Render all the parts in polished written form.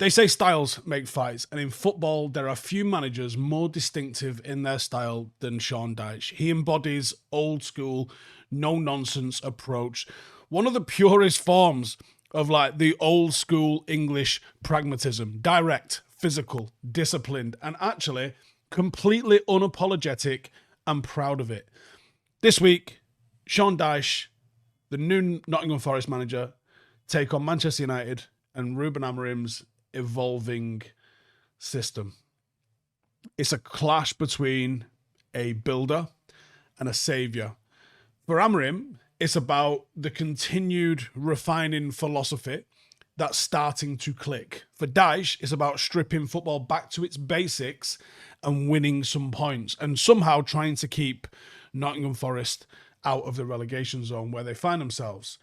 They say styles make fights, and in football, there are few managers more distinctive in their style than Sean Dyche. He embodies old school, no nonsense approach, one of the purest forms of like the old school English pragmatism, direct, physical, disciplined, and actually completely unapologetic and proud of it. This week, Sean Dyche, the new Nottingham Forest manager, take on Manchester United and Ruben Amorim's evolving system. It's a clash between a builder and a saviour. For Amorim, it's about the continued refining philosophy that's starting to click. For Dyche, it's about stripping football back to its basics and winning some points and somehow trying to keep Nottingham Forest out of the relegation zone where they find themselves.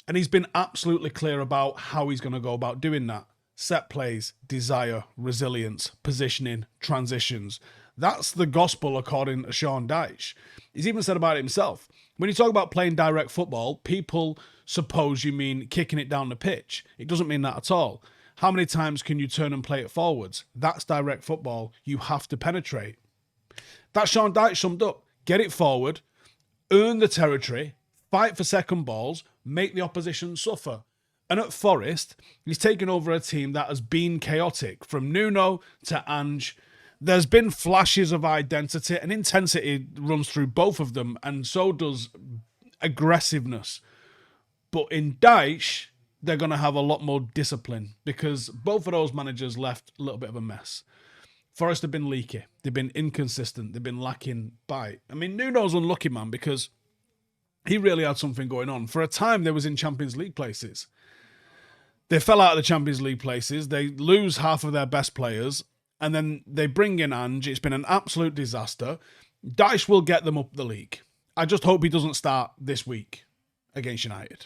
And he's been absolutely clear about how he's going to go about doing that. Set plays, desire, resilience, positioning, transitions. That's the gospel according to Sean Dyche. He's even said about it himself. When you talk about playing direct football, people suppose you mean kicking it down the pitch. It doesn't mean that at all. How many times can you turn and play it forwards? That's direct football. You have to penetrate. That's Sean Dyche summed up. Get it forward, earn the territory, fight for second balls, make the opposition suffer. And at Forest, he's taken over a team that has been chaotic. From Nuno to Ange, there's been flashes of identity, and intensity runs through both of them, and so does aggressiveness. But in Dyche, they're going to have a lot more discipline because both of those managers left a little bit of a mess. Forest have been leaky. They've been inconsistent. They've been lacking bite. I mean, Nuno's unlucky, man, because he really had something going on. For a time, they was in Champions League places. They fell out of the Champions League places. They lose half of their best players. And then they bring in Ange. It's been an absolute disaster. Dyche will get them up the league. I just hope he doesn't start this week against United.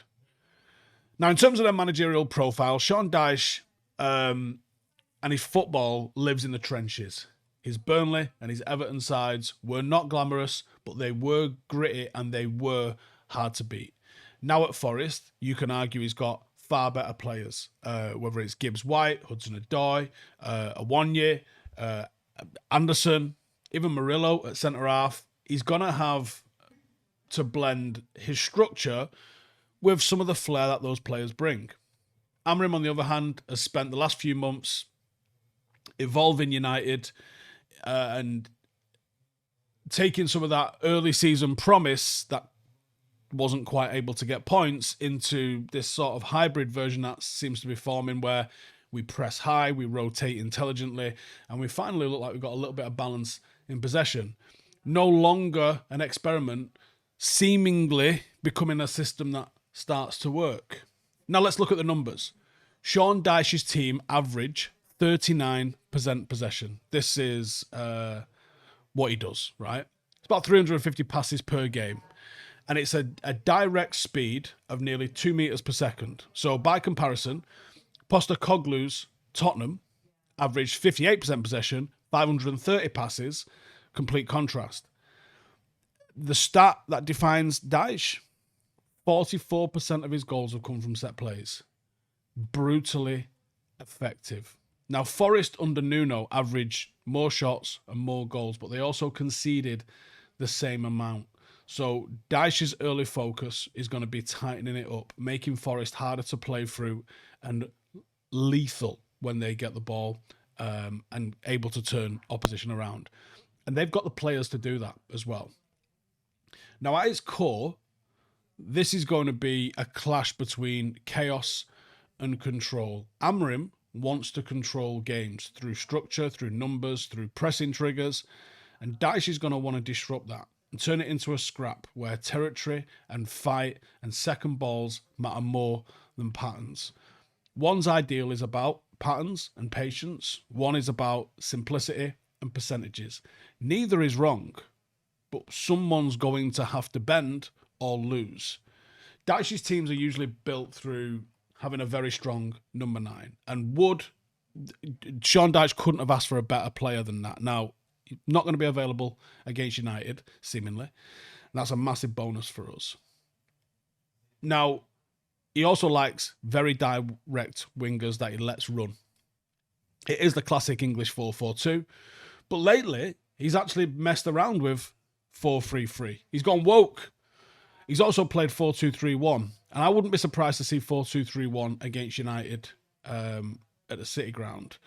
Now, in terms of their managerial profile, Sean Dyche and his football lives in the trenches. His Burnley and his Everton sides were not glamorous, but they were gritty and they were hard to beat. Now at Forest, you can argue he's got far better players, whether it's Gibbs-White, Hudson-Odoi, Awonye, Anderson, even Murillo at centre-half. He's going to have to blend his structure with some of the flair that those players bring. Amorim, on the other hand, has spent the last few months evolving United and taking some of that early season promise that wasn't quite able to get points into this sort of hybrid version that seems to be forming where we press high, we rotate intelligently, and we finally look like we've got a little bit of balance in possession. No longer an experiment, seemingly becoming a system that starts to work. Now let's look at the numbers. Sean Dyche's team average 39% possession. This is what he does, right? It's about 350 passes per game. And it's a direct speed of nearly 2 meters per second. So by comparison, Postecoglou's Tottenham averaged 58% possession, 530 passes, complete contrast. The stat that defines Dyche, 44% of his goals have come from set plays. Brutally effective. Now, Forest under Nuno averaged more shots and more goals, but they also conceded the same amount. So Dyche's early focus is going to be tightening it up, making Forest harder to play through and lethal when they get the ball and able to turn opposition around. And they've got the players to do that as well. Now, at its core, this is going to be a clash between chaos and control. Amorim wants to control games through structure, through numbers, through pressing triggers, and Dyche is going to want to disrupt that and turn it into a scrap where territory and fight and second balls matter more than patterns. One's ideal is about patterns and patience. One is about simplicity and percentages. Neither is wrong, but someone's going to have to bend or lose. Dyche's teams are usually built through having a very strong number 9. And Sean Dyche couldn't have asked for a better player than that. Now, not going to be available against United, seemingly. And that's a massive bonus for us. Now, he also likes very direct wingers that he lets run. It is the classic English 4-4-2. But lately, he's actually messed around with 4-3-3. He's gone woke. He's also played 4-2-3-1. And I wouldn't be surprised to see 4-2-3-1 against United at the City ground.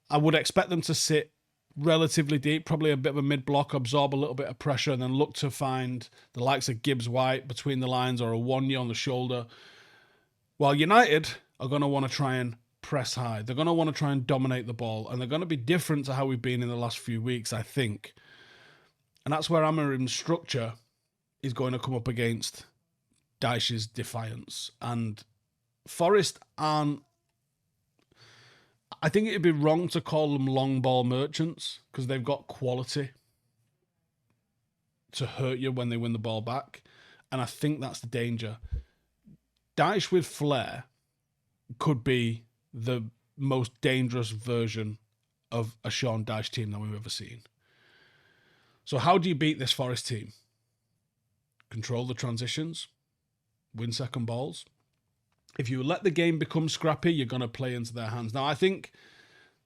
I would expect them to sit relatively deep, probably a bit of a mid-block, absorb a little bit of pressure, and then look to find the likes of Gibbs-White between the lines or a Wanya on the shoulder. While United are going to want to try and press high. They're going to want to try and dominate the ball, and they're going to be different to how we've been in the last few weeks, I think. And that's where Amorim's structure is going to come up against Dyche's defiance. And Forest aren't... I think it'd be wrong to call them long ball merchants because they've got quality to hurt you when they win the ball back. And I think that's the danger. Dyche with flair could be the most dangerous version of a Sean Dyche team that we've ever seen. So how do you beat this Forest team? Control the transitions, win second balls. If you let the game become scrappy, you're going to play into their hands. Now, I think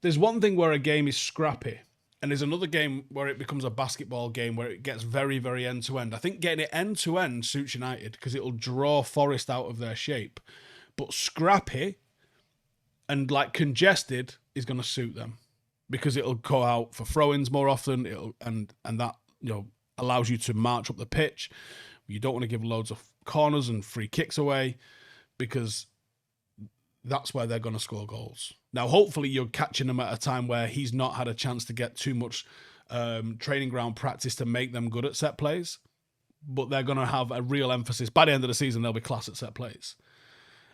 there's one thing where a game is scrappy, and there's another game where it becomes a basketball game where it gets very, very end-to-end. I think getting it end-to-end suits United because it'll draw Forest out of their shape. But scrappy and like congested is going to suit them because it'll go out for throw-ins more often. And that, you know, allows you to march up the pitch. You don't want to give loads of corners and free kicks away because that's where they're going to score goals. Now, hopefully you're catching him at a time where he's not had a chance to get too much training ground practice to make them good at set plays, but they're going to have a real emphasis. By the end of the season, they'll be class at set plays.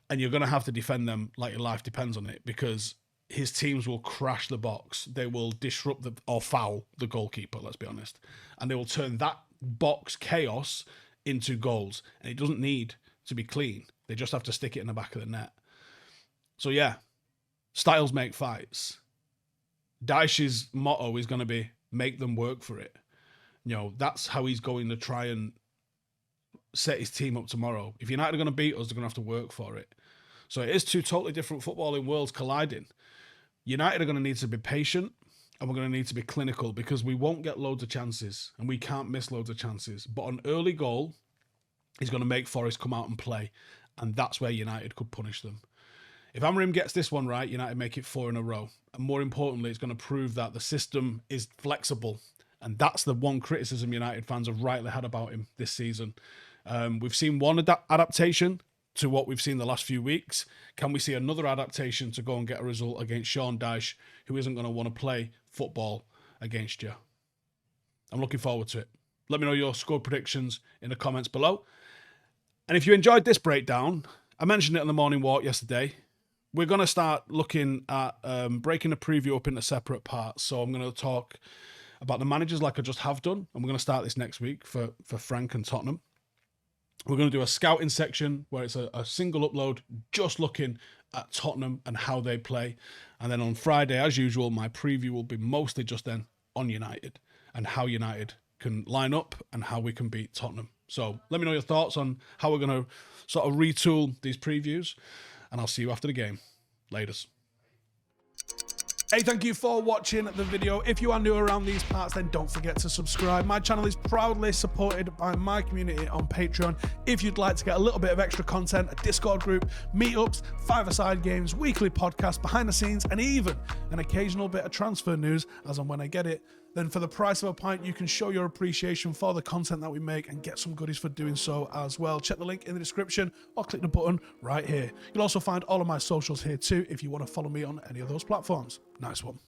And you're going to have to defend them like your life depends on it because his teams will crash the box. They will disrupt or foul the goalkeeper, let's be honest. And they will turn that box chaos into goals. And it doesn't need to be clean. They just have to stick it in the back of the net. So yeah, styles make fights. Dyche's motto is going to be make them work for it. You know, that's how he's going to try and set his team up tomorrow. If United are going to beat us, they're going to have to work for it. So it is two totally different footballing worlds colliding. United are going to need to be patient and we're going to need to be clinical because we won't get loads of chances and we can't miss loads of chances. But an early goal is going to make Forest come out and play, and that's where United could punish them. If Amorim gets this one right, United make it 4 in a row. And more importantly, it's going to prove that the system is flexible. And that's the one criticism United fans have rightly had about him this season. We've seen one adaptation to what we've seen the last few weeks. Can we see another adaptation to go and get a result against Sean Dyche, who isn't going to want to play football against you? I'm looking forward to it. Let me know your score predictions in the comments below. And if you enjoyed this breakdown, I mentioned it on the morning walk yesterday. We're going to start looking at breaking the preview up into separate parts. So I'm going to talk about the managers like I just have done. And we're going to start this next week for Frank and Tottenham. We're going to do a scouting section where it's a single upload just looking at Tottenham and how they play. And then on Friday, as usual, my preview will be mostly just then on United and how United can line up and how we can beat Tottenham. So let me know your thoughts on how we're going to sort of retool these previews. And I'll see you after the game. Laters. Hey, thank you for watching the video. If you are new around these parts, then don't forget to subscribe. My channel is proudly supported by my community on Patreon. If you'd like to get a little bit of extra content, a Discord group, meetups, five-a-side games, weekly podcasts, behind the scenes, and even an occasional bit of transfer news as and when I get it, then for the price of a pint, you can show your appreciation for the content that we make and get some goodies for doing so as well. Check the link in the description or click the button right here. You'll also find all of my socials here too if you want to follow me on any of those platforms. Nice one.